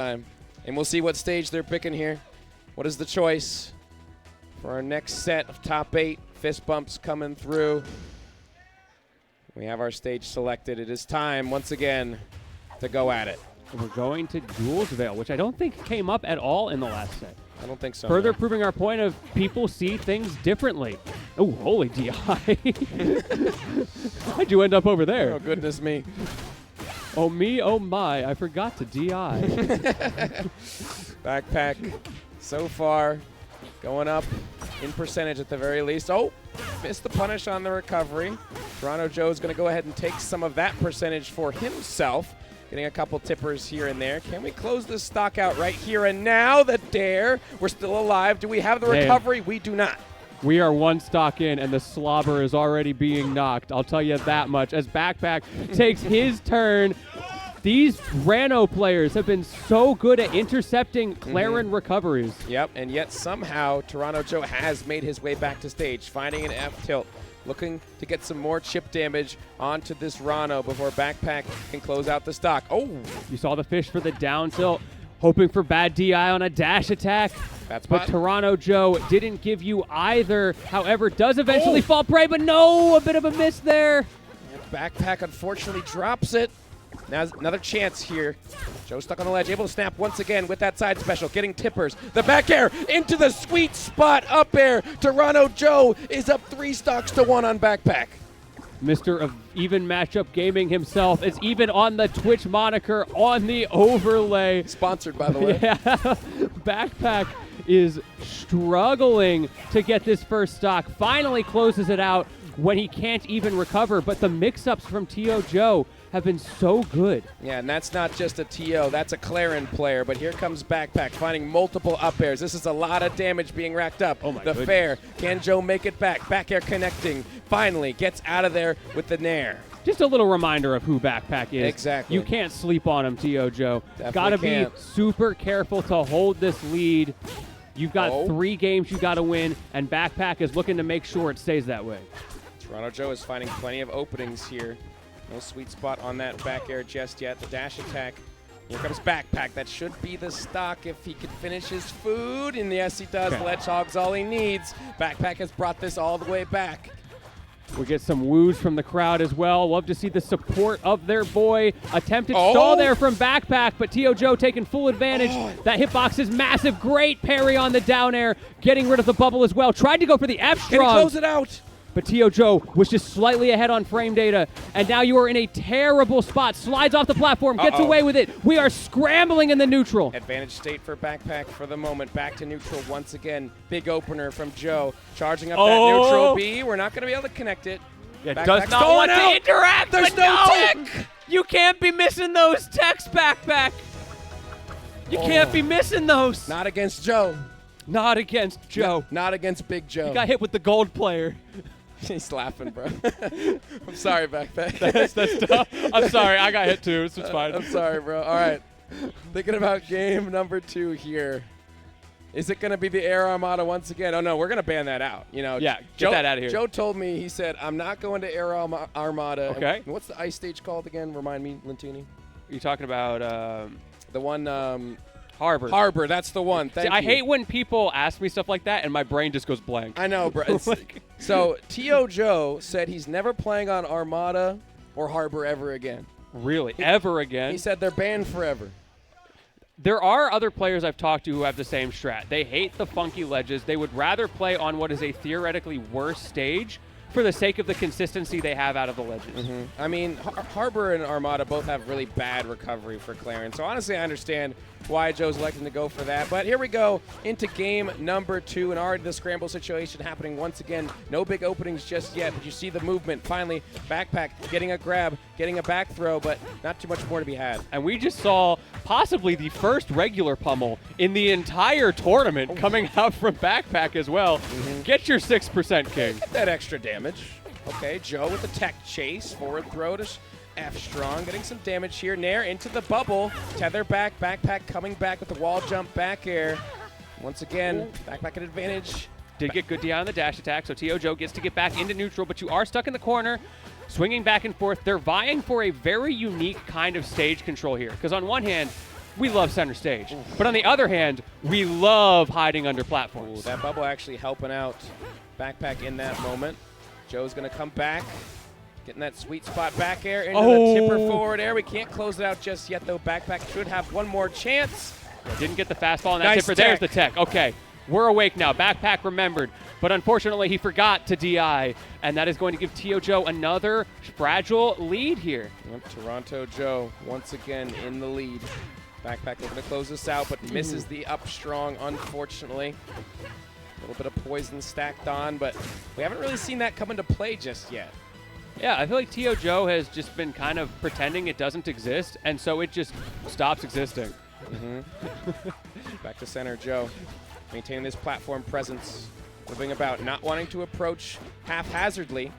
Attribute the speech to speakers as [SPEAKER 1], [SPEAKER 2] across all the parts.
[SPEAKER 1] time. And we'll see what stage they're picking here. What is the choice for our next set of top 8? Fist bumps coming through. We have our stage selected. It is time, once again, to go at it.
[SPEAKER 2] We're going to Jules Veil, which I don't think came up at all in the last set.
[SPEAKER 1] I don't think so.
[SPEAKER 2] Further proving our point of people see things differently. Oh, holy DI. How'd you end up over there?
[SPEAKER 1] Oh, goodness me.
[SPEAKER 2] Oh, me, oh, my. I forgot to DI.
[SPEAKER 1] Backpack so far going up in percentage at the very least. Oh, missed the punish on the recovery. Toronto Joe's going to go ahead and take some of that percentage for himself. Getting a couple tippers here and there. Can we close this stock out right here and now? The dare. We're still alive. Do we have the recovery? We do not.
[SPEAKER 2] We are one stock in, and the slobber is already being knocked. I'll tell you that much. As Backpack takes his turn, these Ranno players have been so good at intercepting Clairen recoveries.
[SPEAKER 1] Yep, and yet somehow Toronto Joe has made his way back to stage, finding an F tilt. Looking to get some more chip damage onto this Ranno before Backpack can close out the stock. Oh!
[SPEAKER 2] You saw the fish for the down tilt, hoping for bad DI on a dash attack. But Toronto Joe didn't give you either. However, does eventually fall prey, but no, a bit of a miss there.
[SPEAKER 1] And Backpack unfortunately drops it. Now another chance here. Joe stuck on the ledge, able to snap once again with that side special, getting tippers. The back air into the sweet spot up air. Toronto Joe is up 3 stocks to 1 on Backpack.
[SPEAKER 2] Mr. of Even Matchup Gaming himself is even on the Twitch moniker on the overlay.
[SPEAKER 1] Sponsored, by the way.
[SPEAKER 2] Yeah, Backpack is struggling to get this first stock. Finally closes it out when he can't even recover, but the mix-ups from T.O. Joe have been so good.
[SPEAKER 1] Yeah, and that's not just a T.O., that's a Clairen player, but here comes Backpack finding multiple up airs. This is a lot of damage being racked up.
[SPEAKER 2] Oh my
[SPEAKER 1] the
[SPEAKER 2] goodness.
[SPEAKER 1] fair, can Joe make it back? Back air connecting, finally gets out of there with the nair.
[SPEAKER 2] Just a little reminder of who Backpack is.
[SPEAKER 1] Exactly.
[SPEAKER 2] You can't sleep on him, T.O. Joe.
[SPEAKER 1] Definitely
[SPEAKER 2] Gotta be
[SPEAKER 1] can't.
[SPEAKER 2] super careful to hold this lead. You've got 3 games you gotta win, and Backpack is looking to make sure it stays that way.
[SPEAKER 1] Toronto Joe is finding plenty of openings here. No sweet spot on that back air just yet. The dash attack. Here comes Backpack. That should be the stock if he could finish his food. And yes, he does.
[SPEAKER 2] Okay.
[SPEAKER 1] Ledge Hog's all he needs. Backpack has brought this all the way back.
[SPEAKER 2] We get some woos from the crowd as well. Love to see the support of their boy. Attempted stall there from Backpack, but T.O. Joe taking full advantage. That hitbox is massive. Great parry on the down air. Getting rid of the bubble as well. Tried to go for the F strong.
[SPEAKER 1] Can he close it out?
[SPEAKER 2] But T.O. Joe was just slightly ahead on frame data, and now you are in a terrible spot. Slides off the platform, gets away with it. We are scrambling in the neutral.
[SPEAKER 1] Advantage state for Backpack for the moment. Back to neutral once again. Big opener from Joe. Charging up that neutral B. We're not going to be able to connect it.
[SPEAKER 2] It does not want to interact.
[SPEAKER 1] There's no tech.
[SPEAKER 2] You can't be missing those techs, Backpack. You can't be missing those.
[SPEAKER 1] Not against Joe.
[SPEAKER 2] Not against Joe.
[SPEAKER 1] Not against Big Joe.
[SPEAKER 2] You got hit with the gold player.
[SPEAKER 1] He's laughing, bro. I'm sorry, Backpack.
[SPEAKER 2] That's tough. I'm sorry. I got hit too. So it's fine.
[SPEAKER 1] I'm sorry, bro. All right. Thinking about game number 2 here. Is it going to be the Air Armada once again? Oh, no, we're going to ban that out. You know,
[SPEAKER 2] yeah, get that out of here.
[SPEAKER 1] Joe told me, he said, I'm not going to Air Armada.
[SPEAKER 2] Okay.
[SPEAKER 1] And what's the ice stage called again? Remind me, Lentini.
[SPEAKER 2] Are you talking about
[SPEAKER 1] the one
[SPEAKER 2] Harbor?
[SPEAKER 1] Harbor, that's the one. Thank you.
[SPEAKER 2] I hate when people ask me stuff like that and my brain just goes blank.
[SPEAKER 1] I know, bro. So T.O. Joe said he's never playing on Armada or Harbor ever again.
[SPEAKER 2] Really? Ever again?
[SPEAKER 1] He said they're banned forever.
[SPEAKER 2] There are other players I've talked to who have the same strat. They hate the funky ledges. They would rather play on what is a theoretically worse stage for the sake of the consistency they have out of the ledges.
[SPEAKER 1] I mean, Harbor and Armada both have really bad recovery for Clairen. So honestly, I understand why Joe's electing to go for that. But here we go into game number 2, and already the scramble situation happening once again. No big openings just yet, but you see the movement. Finally, Backpack getting a grab, getting a back throw, but not too much more to be had.
[SPEAKER 2] And we just saw possibly the first regular pummel in the entire tournament coming out from Backpack as well. Get your 6% king.
[SPEAKER 1] Get that extra damage. Okay, Joe with the tech chase. Forward throw to F strong. Getting some damage here. Nair into the bubble. Tether back. Backpack coming back with the wall jump back air. Once again, Backpack at advantage.
[SPEAKER 2] Did get good DI on the dash attack, so T.O. Joe gets to get back into neutral, but you are stuck in the corner. Swinging back and forth. They're vying for a very unique kind of stage control here. Because on one hand, we love center stage. But on the other hand, we love hiding under platforms.
[SPEAKER 1] Ooh, that bubble actually helping out Backpack in that moment. Joe's going to come back, getting that sweet spot back air into the tipper forward air. We can't close it out just yet, though. Backpack should have one more chance.
[SPEAKER 2] Didn't get the fastball on that
[SPEAKER 1] Nice
[SPEAKER 2] tipper.
[SPEAKER 1] tech.
[SPEAKER 2] There's the tech. Okay, we're awake now. Backpack remembered, but unfortunately he forgot to DI, and that is going to give Tio Joe another fragile lead here.
[SPEAKER 1] Yep, Toronto Joe once again in the lead. Backpack looking to close this out, but misses the up strong, unfortunately. A little bit of poison stacked on, but we haven't really seen that come into play just yet.
[SPEAKER 2] Yeah, I feel like Tio Joe has just been kind of pretending it doesn't exist, and so it just stops existing.
[SPEAKER 1] Back to center, Joe. Maintaining this platform presence. Moving about, not wanting to approach haphazardly.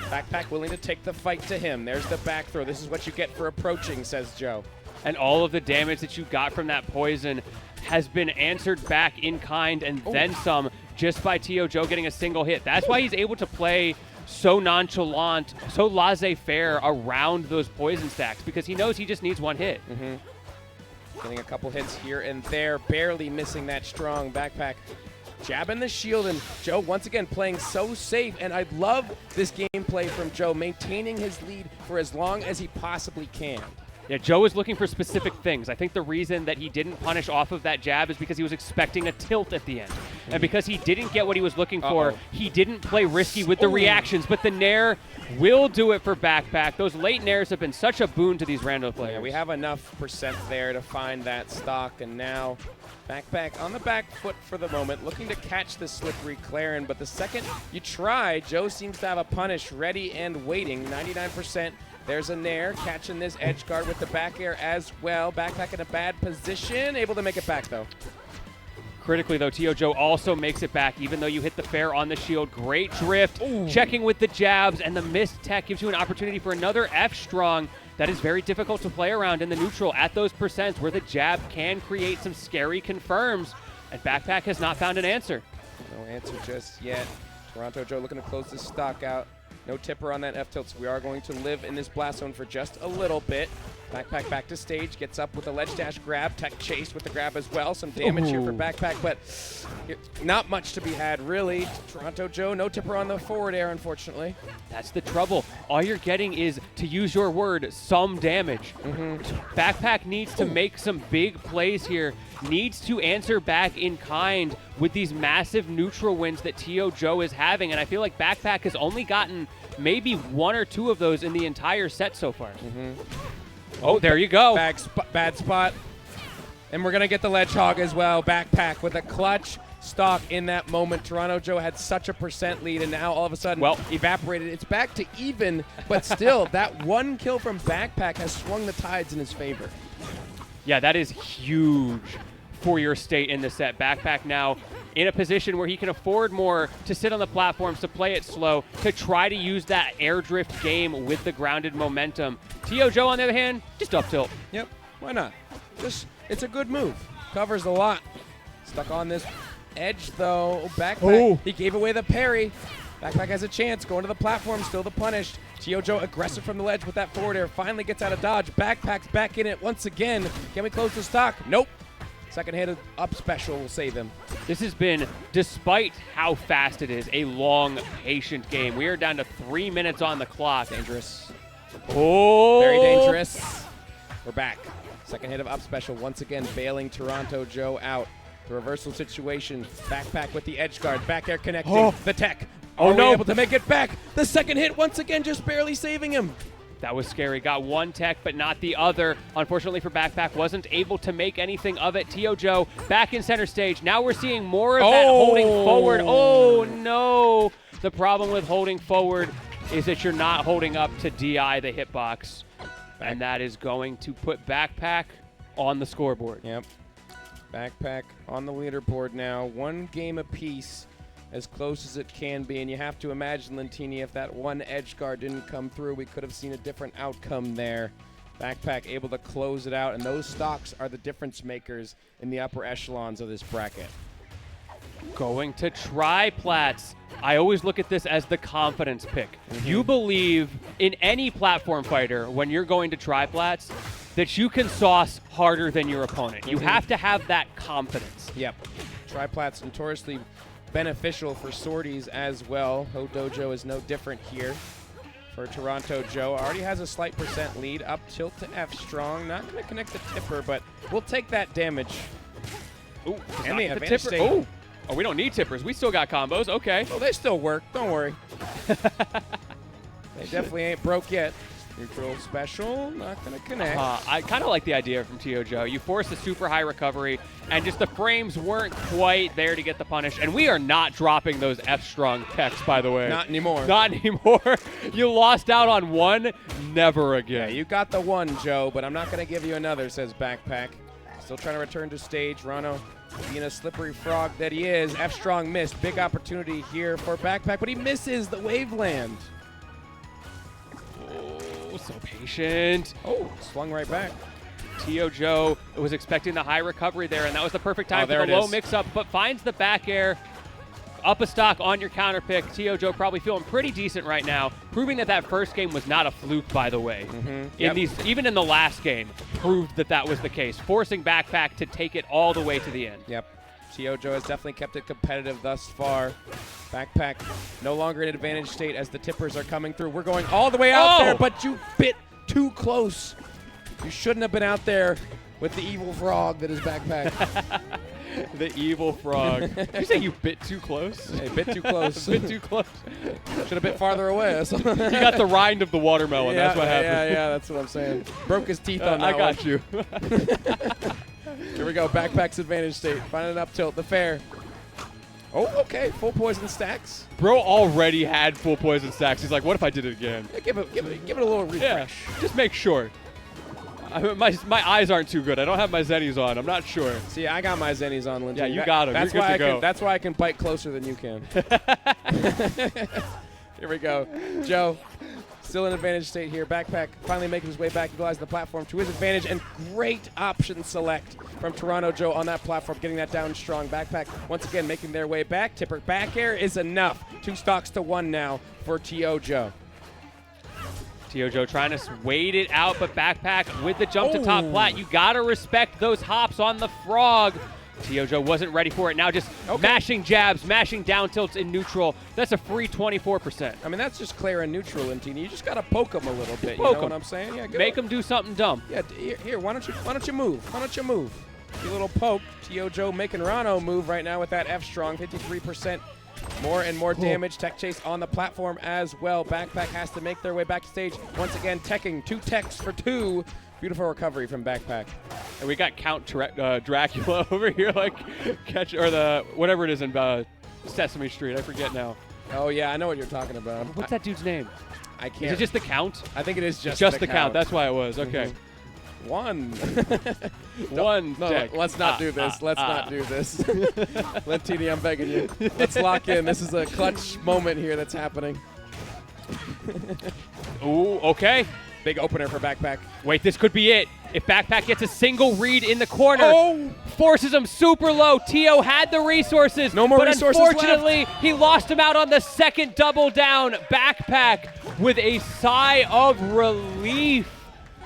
[SPEAKER 1] Backpack willing to take the fight to him. There's the back throw. This is what you get for approaching, says Joe.
[SPEAKER 2] And all of the damage that you got from that poison has been answered back in kind and then some just by Tio Joe getting a single hit. That's why he's able to play so nonchalant, so laissez-faire around those poison stacks, because he knows he just needs one hit.
[SPEAKER 1] Getting a couple hits here and there, barely missing that strong. Backpack jabbing the shield, and Joe once again playing so safe. And I love this gameplay from Joe, maintaining his lead for as long as he possibly can.
[SPEAKER 2] Yeah, Joe is looking for specific things. I think the reason that he didn't punish off of that jab is because he was expecting a tilt at the end. And because he didn't get what he was looking for, he didn't play risky with the reactions. But the Nair will do it for Backpack. Those late Nairs have been such a boon to these rando players.
[SPEAKER 1] Yeah, we have enough percent there to find that stock, and now Backpack on the back foot for the moment, looking to catch the slippery Clairen. But the second you try, Joe seems to have a punish ready and waiting. 99%. There's a Nair catching this edge guard with the back air as well. Backpack in a bad position, able to make it back though.
[SPEAKER 2] Critically though, Tio Joe also makes it back, even though you hit the fair on the shield. Great drift, checking with the jabs, and the missed tech gives you an opportunity for another F strong. That is very difficult to play around in the neutral at those percents where the jab can create some scary confirms, and Backpack has not found an answer.
[SPEAKER 1] No answer just yet. Toronto Joe looking to close this stock out. No tipper on that F-tilt, so we are going to live in this blast zone for just a little bit. Backpack back to stage, gets up with a ledge dash grab, tech chase with the grab as well. Some damage here for Backpack, but not much to be had, really. Toronto Joe, no tipper on the forward air, unfortunately.
[SPEAKER 2] That's the trouble. All you're getting is, to use your word, some damage. Backpack needs to make some big plays here, needs to answer back in kind with these massive neutral wins that Tio Joe is having, and I feel like Backpack has only gotten maybe one or two of those in the entire set so far. Oh, there you go.
[SPEAKER 1] Bad spot. And we're going to get the ledge hog as well. Backpack with a clutch stock in that moment. Toronto Joe had such a percent lead, and now all of a sudden, evaporated. It's back to even, but still, that one kill from Backpack has swung the tides in his favor.
[SPEAKER 2] Yeah, that is huge for your state in the set. Backpack now in a position where he can afford more to sit on the platforms, to play it slow, to try to use that air drift game with the grounded momentum. Tio Joe, on the other hand, just up tilt.
[SPEAKER 1] Yep, why not? It's a good move. Covers a lot. Stuck on this edge, though. Backpack, he gave away the parry. Backpack has a chance, going to the platform, still the punish. Tio Joe aggressive from the ledge with that forward air, finally gets out of dodge. Backpack's back in it once again. Can we close the stock? Nope. Second hit of up special will save him.
[SPEAKER 2] This has been, despite how fast it is, a long, patient game. We are down to 3 minutes on the clock.
[SPEAKER 1] Dangerous.
[SPEAKER 2] Oh!
[SPEAKER 1] Very dangerous. We're back. Second hit of up special, once again bailing Toronto Joe out. The reversal situation. Backpack with the edge guard. Back air connecting. The tech. Are we able to make it back? The second hit, once again, just barely saving him.
[SPEAKER 2] That was scary. Got one tech, but not the other. Unfortunately for Backpack, wasn't able to make anything of it. Tio Joe back in center stage. Now we're seeing more of that holding forward. Oh, no. The problem with holding forward is that you're not holding up to DI the hitbox. And that is going to put Backpack on the scoreboard.
[SPEAKER 1] Yep. Backpack on the leaderboard now. One game apiece, as close as it can be, and you have to imagine, Lentini, if that one edge guard didn't come through, we could have seen a different outcome there. Backpack able to close it out, and those stocks are the difference makers in the upper echelons of this bracket.
[SPEAKER 2] Going to tri-plats. I always look at this as the confidence pick. You believe in any platform fighter when you're going to tri-plats, that you can sauce harder than your opponent. You have to have that confidence.
[SPEAKER 1] Yep. Tri-plat's notoriously beneficial for sorties as well. Ho Dojo is no different here for Toronto Joe. Already has a slight % lead. Up tilt to F strong. Not going to connect the tipper, but we'll take that damage.
[SPEAKER 2] Ooh,
[SPEAKER 1] and the
[SPEAKER 2] tipper.
[SPEAKER 1] state.
[SPEAKER 2] Oh, we don't need tippers. We still got combos. Okay.
[SPEAKER 1] Oh, they still work. Don't worry. They definitely ain't broke yet. Neutral special, not going to connect.
[SPEAKER 2] I kind of like the idea from Tio Joe. You force a super high recovery, and just the frames weren't quite there to get the punish. And we are not dropping those F-strong techs, by the way.
[SPEAKER 1] Not anymore.
[SPEAKER 2] Not anymore. You lost out on one, never again.
[SPEAKER 1] Yeah, you got the one, Joe, but I'm not going to give you another, says Backpack. Still trying to return to stage. Ranno being a slippery frog that he is. F-strong missed. Big opportunity here for Backpack, but he misses the Waveland.
[SPEAKER 2] So patient.
[SPEAKER 1] Oh, swung right back.
[SPEAKER 2] Tio Joe was expecting the high recovery there, and that was the perfect time for the low mix-up, but finds the back air. Up a stock on your counter pick. Tio Joe probably feeling pretty decent right now, proving that that first game was not a fluke, by the way. Even in the last game, proved that that was the case, forcing Backpack to take it all the way to the end.
[SPEAKER 1] Yep. Tio Joe has definitely kept it competitive thus far. Backpack no longer in advantage state as the tippers are coming through. We're going all the way out there, but you bit too close. You shouldn't have been out there with the evil frog that is Backpack.
[SPEAKER 2] The evil frog. Did you say you bit too close?
[SPEAKER 1] Hey, bit too close.
[SPEAKER 2] Bit too close.
[SPEAKER 1] Should have bit farther away.
[SPEAKER 2] You got the rind of the watermelon.
[SPEAKER 1] Yeah,
[SPEAKER 2] that's what happened.
[SPEAKER 1] Yeah, that's what I'm saying. Broke his teeth on that
[SPEAKER 2] I got you.
[SPEAKER 1] Here we go. Backpack's advantage state. Finding an up tilt. The fair. Oh, okay. Full poison stacks.
[SPEAKER 2] Bro already had full poison stacks. He's like, what if I did it again?
[SPEAKER 1] Yeah, give it a little refresh.
[SPEAKER 2] Yeah, just make sure. My eyes aren't too good. I don't have my zennies on. I'm not sure.
[SPEAKER 1] See, I got my zennies on, Lindsay.
[SPEAKER 2] Yeah, you got them.
[SPEAKER 1] That's
[SPEAKER 2] You're good to go.
[SPEAKER 1] That's why I can bite closer than you can. Here we go. Joe, still in advantage state here. Backpack finally making his way back, utilizing the platform to his advantage, and great option select from Toronto Joe on that platform, getting that down strong. Backpack once again making their way back. Tipper back air is enough. 2 stocks to 1 now for Tio Joe.
[SPEAKER 2] Tio Joe trying to wait it out, but Backpack with the jump to top plat. You got to respect those hops on the frog. Tio Joe wasn't ready for it. Now just mashing jabs, mashing down tilts in neutral. That's a free 24%.
[SPEAKER 1] I mean, that's just Clairen neutral, Lintini. You just got to poke him a little bit. You know what I'm saying? Yeah,
[SPEAKER 2] make him do something dumb.
[SPEAKER 1] Yeah, here, why don't you move? Why don't you move? A little poke. Tio Joe making Ranno move right now with that F-strong, 53%. More and more damage. Tech chase on the platform as well. Backpack has to make their way back to stage. Once again, teching 2 techs for 2. Beautiful recovery from Backpack.
[SPEAKER 2] And we got Count Dracula over here, like whatever it is in Sesame Street. I forget now.
[SPEAKER 1] Oh yeah, I know what you're talking about.
[SPEAKER 2] What's that dude's name?
[SPEAKER 1] I can't.
[SPEAKER 2] Is it just the Count?
[SPEAKER 1] I think it is just
[SPEAKER 2] the count. That's why it was. Okay.
[SPEAKER 1] One.
[SPEAKER 2] One.
[SPEAKER 1] No, let's not do this. Let's not do this. Lentini, I'm begging you. Let's lock in. This is a clutch moment here that's happening.
[SPEAKER 2] Ooh, okay.
[SPEAKER 1] Big opener for Backpack.
[SPEAKER 2] Wait, this could be it. If Backpack gets a single read in the corner, forces him super low. Tio had the resources.
[SPEAKER 1] No more resources left.
[SPEAKER 2] Unfortunately, he lost him out on the second double down. Backpack with a sigh of relief,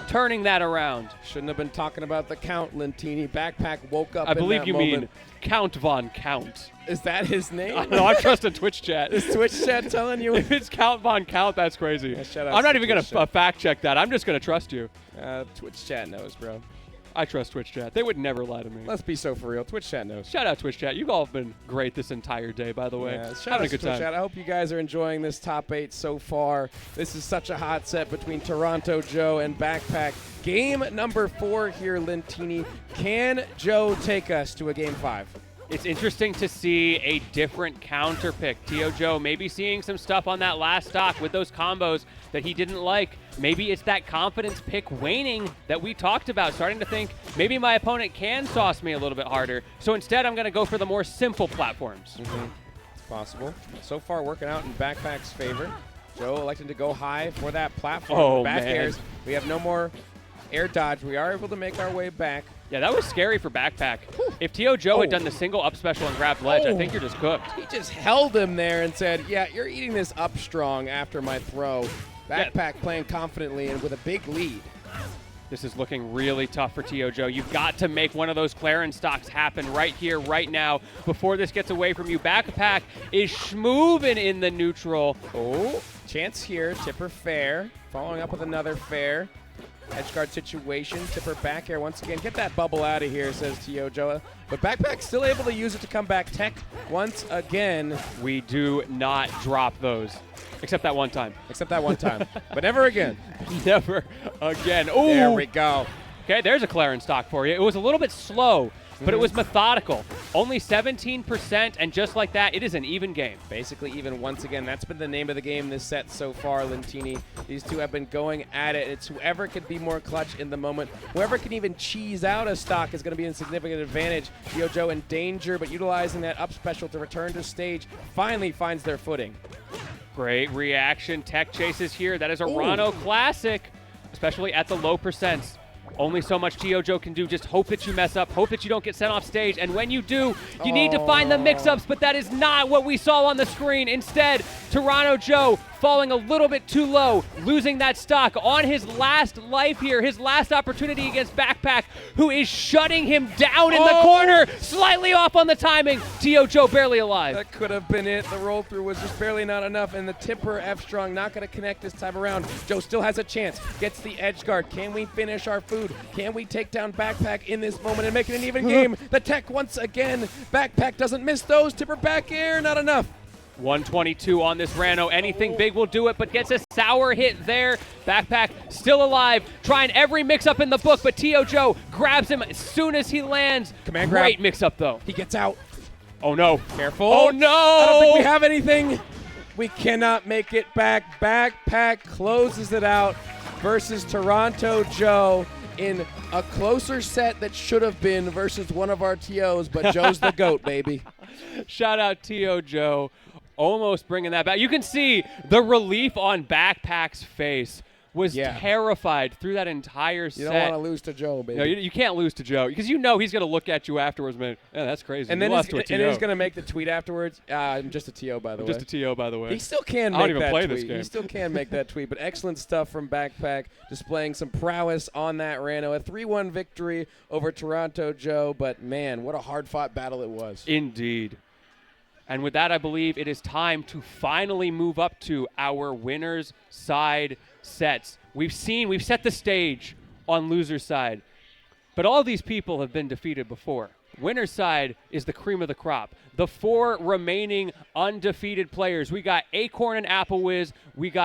[SPEAKER 2] turning that around.
[SPEAKER 1] Shouldn't have been talking about the Count, Lentini. Backpack woke up.
[SPEAKER 2] I believe you
[SPEAKER 1] moment.
[SPEAKER 2] mean Count Von Count.
[SPEAKER 1] Is that his name?
[SPEAKER 2] No, I'm trusting Twitch chat.
[SPEAKER 1] Is Twitch chat telling you?
[SPEAKER 2] If it's Count Von Count, that's crazy.
[SPEAKER 1] Yeah,
[SPEAKER 2] I'm not even going to fact check that. I'm just going to trust you.
[SPEAKER 1] Twitch chat knows, bro.
[SPEAKER 2] I trust Twitch chat. They would never lie to me.
[SPEAKER 1] Let's be so for real. Twitch chat knows.
[SPEAKER 2] Shout out Twitch chat. You all have been great this entire day, by the way.
[SPEAKER 1] Yeah,
[SPEAKER 2] having a good time.
[SPEAKER 1] Chat. I hope you guys are enjoying this top 8 so far. This is such a hot set between Toronto Joe and Backpack. Game number 4 here, Lentini. Can Joe take us to a game 5?
[SPEAKER 2] It's interesting to see a different counter pick. Tio Joe maybe seeing some stuff on that last stock with those combos that he didn't like. Maybe it's that confidence pick waning that we talked about, starting to think maybe my opponent can sauce me a little bit harder. So instead, I'm going to go for the more simple platforms.
[SPEAKER 1] It's possible. So far, working out in Backpack's favor. Joe elected to go high for that platform. Back airs. We have no more air dodge. We are able to make our way back.
[SPEAKER 2] Yeah, that was scary for Backpack. If Tio Joe had done the single up special and grabbed ledge, I think you're just cooked.
[SPEAKER 1] He just held him there and said, yeah, you're eating this up strong after my throw. Backpack playing confidently and with a big lead.
[SPEAKER 2] This is looking really tough for Joe. You've got to make one of those Clairen stocks happen right here, right now, before this gets away from you. Backpack is schmoovin' in the neutral.
[SPEAKER 1] Oh, chance here. Tipper fair. Following up with another fair. Edge guard situation. Tipper back air once again. Get that bubble out of here, says Joe. But Backpack still able to use it to come back. Tech once again.
[SPEAKER 2] We do not drop those. Except that one time.
[SPEAKER 1] Except that one time. But never again.
[SPEAKER 2] Never again. Ooh.
[SPEAKER 1] There we go.
[SPEAKER 2] Okay, there's a Clairen stock for you. It was a little bit slow, but it was methodical. Only 17%, and just like that, it is an even game.
[SPEAKER 1] Basically even once again. That's been the name of the game this set so far, Lentini. These two have been going at it. It's whoever can be more clutch in the moment. Whoever can even cheese out a stock is going to be in significant advantage. Joe in danger, but utilizing that up special to return to stage finally finds their footing.
[SPEAKER 2] Great reaction. Tech chases here. That is a
[SPEAKER 1] Ooh.
[SPEAKER 2] Ranno classic, especially at the low percents. Only so much Joe can do. Just hope that you mess up. Hope that you don't get sent off stage. And when you do, you need to find the mix-ups, but that is not what we saw on the screen. Instead, Ranno Joe falling a little bit too low, losing that stock on his last life here, his last opportunity against Backpack, who is shutting him down in the corner, slightly off on the timing. Joe barely alive.
[SPEAKER 1] That could have been it. The roll through was just barely not enough, and the Tipper F-Strong not going to connect this time around. Joe still has a chance. Gets the edge guard. Can we finish our food? Can we take down Backpack in this moment and make it an even game? The tech once again. Backpack doesn't miss those. Tipper back air, not enough.
[SPEAKER 2] 122 on this Ranno. Anything big will do it, but gets a sour hit there. Backpack still alive, trying every mix-up in the book, but Joe grabs him as soon as he lands.
[SPEAKER 1] Command grab.
[SPEAKER 2] Great mix-up, though.
[SPEAKER 1] He gets out.
[SPEAKER 2] Oh, no.
[SPEAKER 1] Careful.
[SPEAKER 2] Oh, no.
[SPEAKER 1] I don't think we have anything. We cannot make it back. Backpack closes it out versus Toronto Joe in a closer set that should have been versus one of our TOs, but Joe's the GOAT, baby.
[SPEAKER 2] Shout out Joe. Almost bringing that back. You can see the relief on Backpack's face. Was terrified through that entire set.
[SPEAKER 1] You don't want to lose to Joe, baby.
[SPEAKER 2] No, you can't lose to Joe because you know he's going to look at you afterwards, man. Yeah, that's crazy.
[SPEAKER 1] And then he's going to make the tweet afterwards. I'm just a TO, by the way.
[SPEAKER 2] Just a TO, by the way.
[SPEAKER 1] He still can
[SPEAKER 2] I
[SPEAKER 1] make
[SPEAKER 2] don't even
[SPEAKER 1] that
[SPEAKER 2] play
[SPEAKER 1] tweet.
[SPEAKER 2] this game.
[SPEAKER 1] He still can make that tweet, but excellent stuff from Backpack, displaying some prowess on that Ranno. A 3-1 victory over Toronto Joe, but man, what a hard-fought battle it was.
[SPEAKER 2] Indeed. And with that, I believe it is time to finally move up to our winner's side sets. We've set the stage on loser's side, but all these people have been defeated before. Winner's side is the cream of the crop. The 4 remaining undefeated players. We got Acorn and Apple Whiz. We got